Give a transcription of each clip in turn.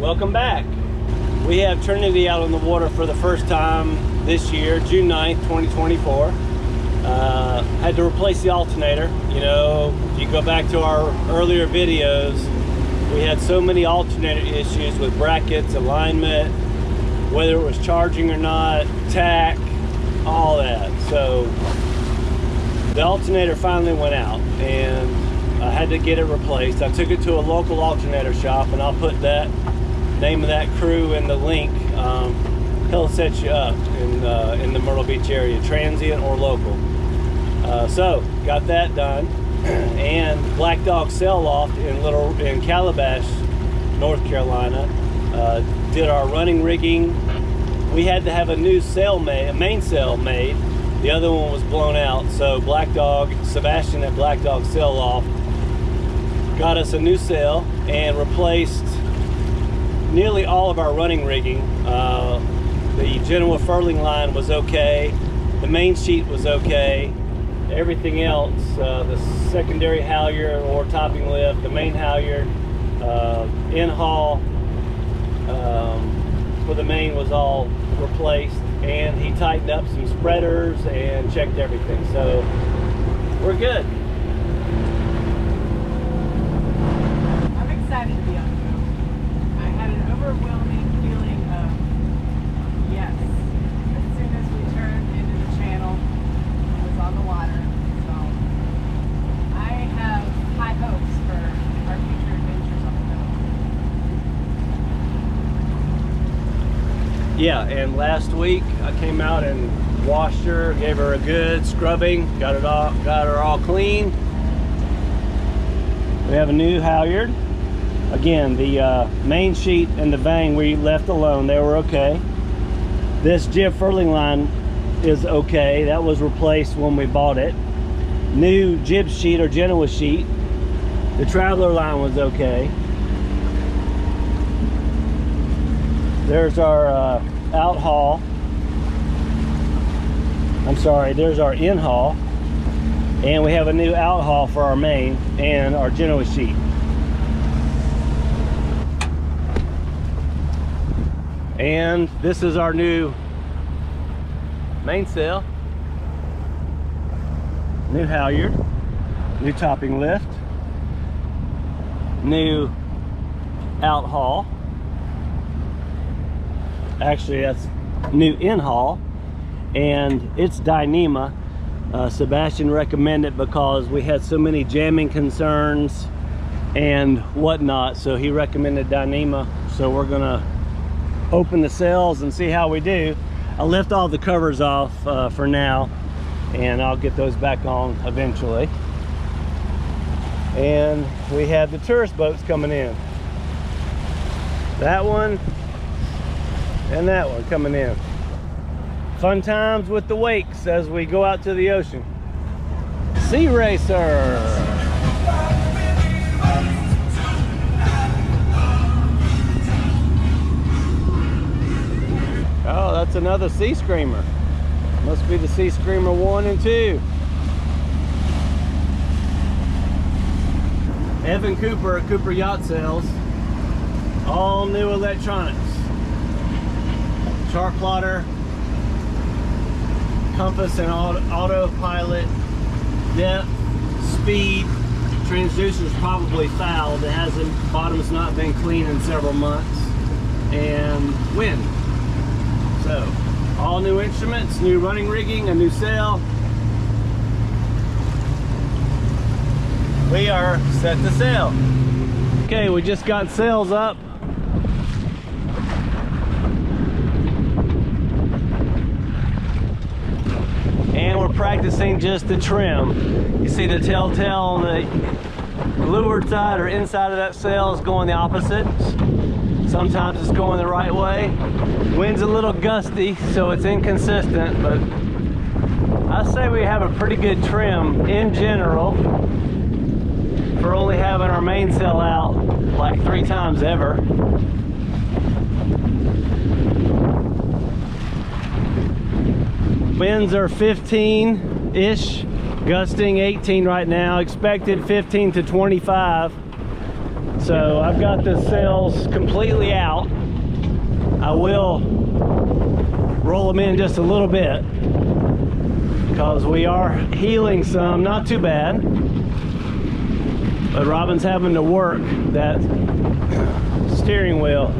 Welcome back. We have Trinity out on the water for the first time this year, June 9th, 2024. Had to replace the alternator. You know, if you go back to our earlier videos, we had so many alternator issues with brackets, alignment, whether it was charging or not, tack, all that. So the alternator finally went out and I had to get it replaced. I took it to a local alternator shop, and I'll put that name of that crew in the link. He'll set you up in the Myrtle Beach area, transient or local. So got that done, and Black Dog Sail Loft in Calabash, North Carolina, did our running rigging. We had to have a new sail made, a mainsail made. The other one was blown out, so Sebastian at Black Dog Sail Loft got us a new sail and replaced nearly all of our running rigging. The Genoa furling line was okay, the main sheet was okay, everything else, the secondary halyard or topping lift, the main halyard, in-haul for the main was all replaced, and he tightened up some spreaders and checked everything, so we're good. I'm excited to be on the boat. I had an overwhelming feeling of yes. As soon as we turned into the channel, I was on the water. So I have high hopes for our future adventures on the boat. Yeah, and last week I came out and washed her, gave her a good scrubbing, got her all clean. We have a new halyard. Again, the main sheet and the vang we left alone, they were okay. This jib furling line is okay, that was replaced when we bought it. New jib sheet or Genoa sheet. The Traveler line was okay. There's our out haul. I'm sorry, there's our in haul. And we have a new out haul for our main and our Genoa sheet. And this is our new mainsail. New halyard, new topping lift, new out haul. Actually, that's new in haul, and it's Dyneema. Sebastian recommended because we had so many jamming concerns and whatnot, so he recommended Dyneema. So we're gonna open the sails and see how we do. I'll lift all the covers off for now, and I'll get those back on eventually. And we have the tourist boats coming in. That one and that one coming in. Fun times with the wakes as we go out to the ocean. Sea Racer. Oh, that's another Sea Screamer. Must be the Sea Screamer 1 and 2. Evan Cooper at Cooper Yacht Sales. All new electronics. Chart plotter, compass and autopilot, depth, speed. Transducer's probably fouled. It hasn't, bottom's not been clean in several months. And wind. So, all new instruments, new running rigging, a new sail. We are set to sail. Okay, we just got sails up. And we're practicing just the trim. You see the telltale on the leeward side or inside of that sail is going the opposite. Sometimes it's going the right way. Wind's a little gusty, so it's inconsistent, but I say we have a pretty good trim in general for only having our mainsail out like 3 times ever. Winds are 15-ish, gusting 18 right now, expected 15 to 25. So I've got the sails completely out. I will roll them in just a little bit because we are heeling some, not too bad. But Robin's having to work that steering wheel.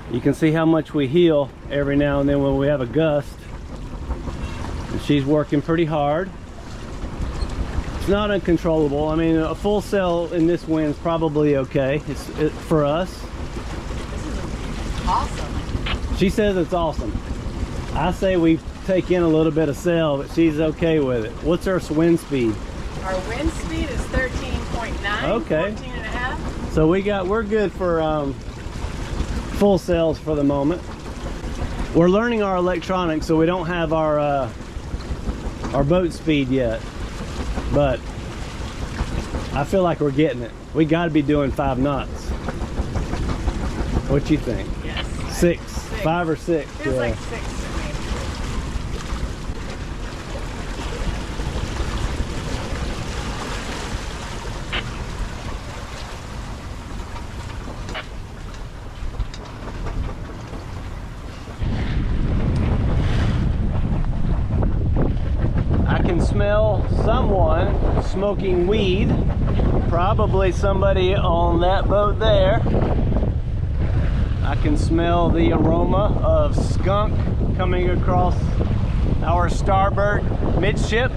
You can see how much we heel every now and then when we have a gust. And she's working pretty hard. It's not uncontrollable. I mean, a full sail in this wind is probably okay. It's for us. This is awesome. She says it's awesome. I say we take in a little bit of sail, but she's okay with it. What's our wind speed? Our wind speed is 13.9. Okay. 14 and a half. So we're good for full sails for the moment. We're learning our electronics, so we don't have our boat speed yet, but I feel like we're getting it. We got to be doing 5 knots. What you think? Yes. 6, 5 or 6. Feels Yeah. like 6 to me. I can smell someone smoking weed. Probably somebody on that boat there. I can smell the aroma of skunk coming across our starboard midship.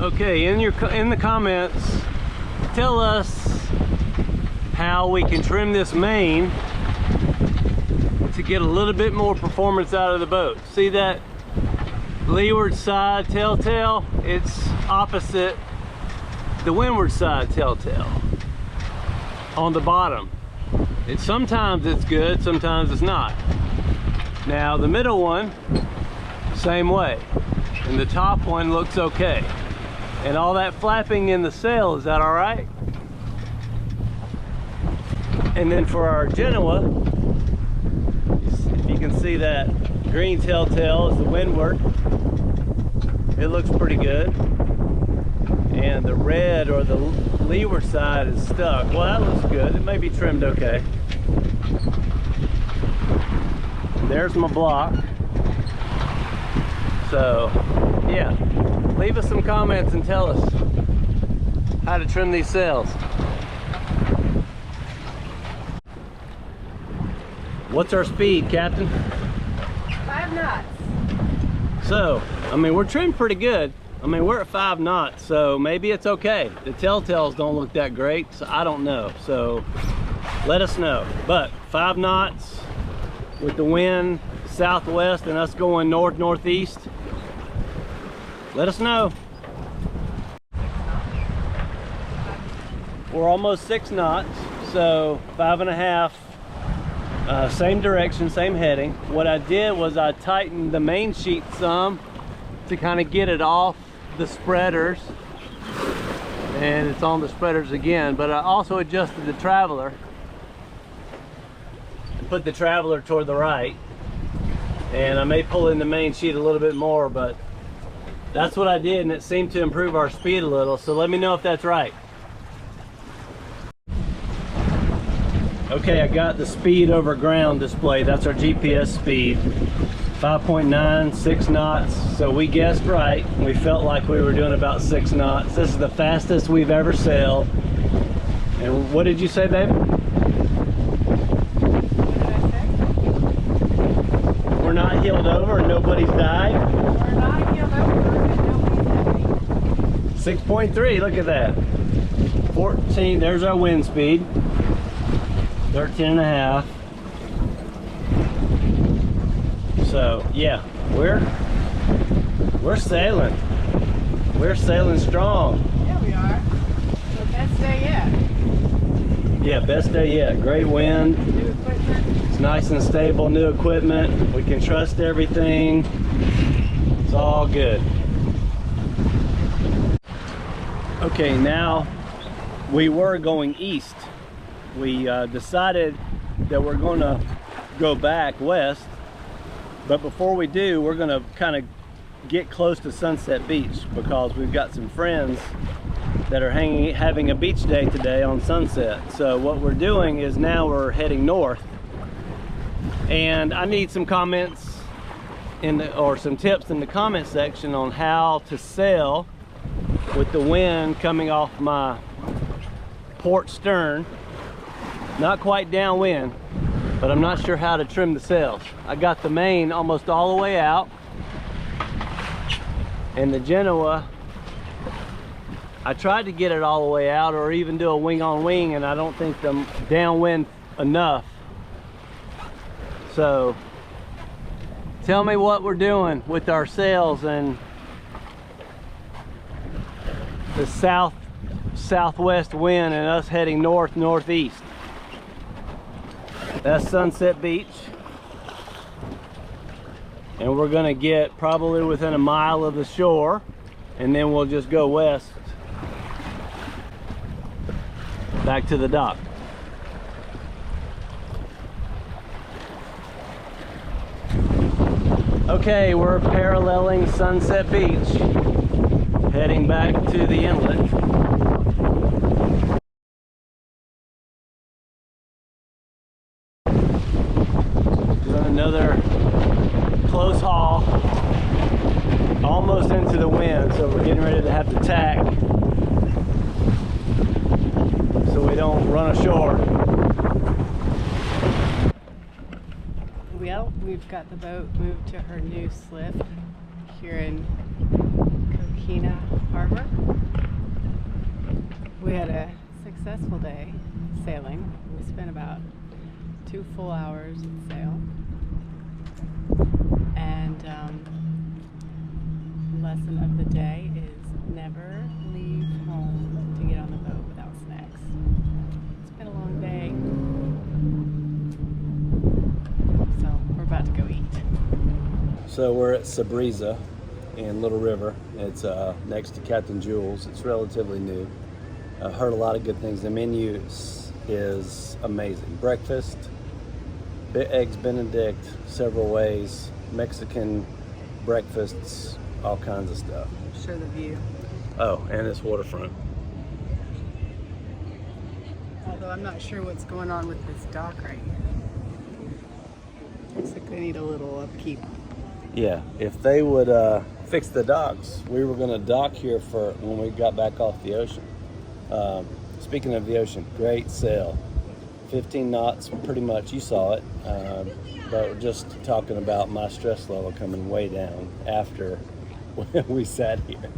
Okay, in the comments, tell us how we can trim this main to get a little bit more performance out of the boat. See that leeward side telltale? It's opposite the windward side telltale on the bottom. Sometimes it's good, sometimes it's not. Now the middle one, same way, and the top one looks okay. And all that flapping in the sail, is that all right? And then for our Genoa, if you can see that green telltale is the windward. It looks pretty good. And the red or the leeward side is stuck. Well, that looks good. It may be trimmed okay. There's my block. So, yeah. Leave us some comments and tell us how to trim these sails. What's our speed, Captain? 5 knots. So, I mean, we're trimmed pretty good. I mean, we're at 5 knots, so maybe it's okay. The telltales don't look that great, so I don't know. So, let us know. But 5 knots with the wind southwest and us going north-northeast. Let us know. We're almost 6 knots, so 5.5. Same direction, same heading. What I did was I tightened the main sheet some to kind of get it off the spreaders, and it's on the spreaders again. But I also adjusted the traveler, put the traveler toward the right, and I may pull in the main sheet a little bit more, but that's what I did, and it seemed to improve our speed a little. So let me know if that's right. Okay, I got the speed over ground display. That's our GPS speed. 5.9, 6 knots. So we guessed right. We felt like we were doing about 6 knots. This is the fastest we've ever sailed. And what did you say, babe? We're not heeled over and nobody's died? We're not heeled over and nobody's heavy. 6.3, look at that. 14, there's our wind speed. 13.5. So yeah, we're sailing. We're sailing strong. Yeah, we are. So best day yet. Yeah, best day yet. Great wind. New equipment. It's nice and stable, new equipment. We can trust everything. It's all good. Okay, now we were going east. We decided that we're going to go back west, but before we do, we're going to kind of get close to Sunset Beach because we've got some friends that are having a beach day today on Sunset. So what we're doing is now we're heading north, and I need some comments or some tips in the comment section on how to sail with the wind coming off my port stern. Not quite downwind, but I'm not sure how to trim the sails. I got the main almost all the way out, and the Genoa, I tried to get it all the way out or even do a wing on wing, and I don't think I'm downwind enough. So tell me what we're doing with our sails and the southwest wind and us heading northeast. That's Sunset Beach, and we're gonna get probably within a mile of the shore, and then we'll just go west back to the dock. Okay, we're paralleling Sunset Beach, heading back to the inlet. Doing another close haul, almost into the wind, so we're getting ready to have to tack so we don't run ashore. Well, we've got the boat moved to her new slip here in Coquina Harbor. We had a successful day sailing. We spent about 2 full hours at sail. And lesson of the day is never leave home to get on the boat without snacks. It's been a long day, so we're about to go eat. So we're at Sabrisa in Little River. It's next to Captain Jules. It's relatively new. I've heard a lot of good things. The menu is amazing. Breakfast, eggs Benedict, several ways, Mexican breakfasts, all kinds of stuff. Show the view. Oh, and it's waterfront. Although I'm not sure what's going on with this dock right here. Looks like they need a little upkeep. Yeah, if they would fix the docks, we were going to dock here for when we got back off the ocean. Speaking of the ocean, great sail. 15 knots, pretty much, you saw it. But we're just talking about my stress level coming way down after we sat here.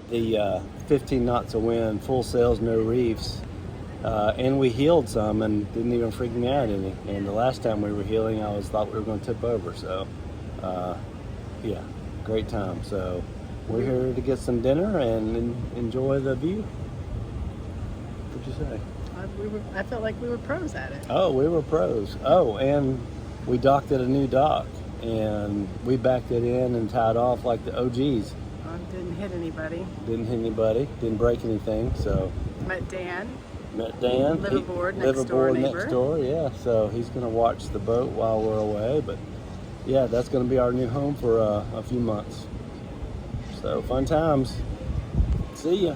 The 15 knots of wind, full sails, no reefs. And we heeled some and didn't even freak me out any. And the last time we were heeling, I thought we were going to tip over. So, yeah, great time. So we're here to get some dinner and enjoy the view. What'd you say? I felt like we were pros at it. Oh, we were pros. Oh, and we docked at a new dock, and we backed it in and tied off like the OGs. Didn't hit anybody. Didn't hit anybody. Didn't break anything. So Met Dan. Liveaboard next door. Yeah. So he's gonna watch the boat while we're away. But yeah, that's gonna be our new home for a few months. So fun times. See ya.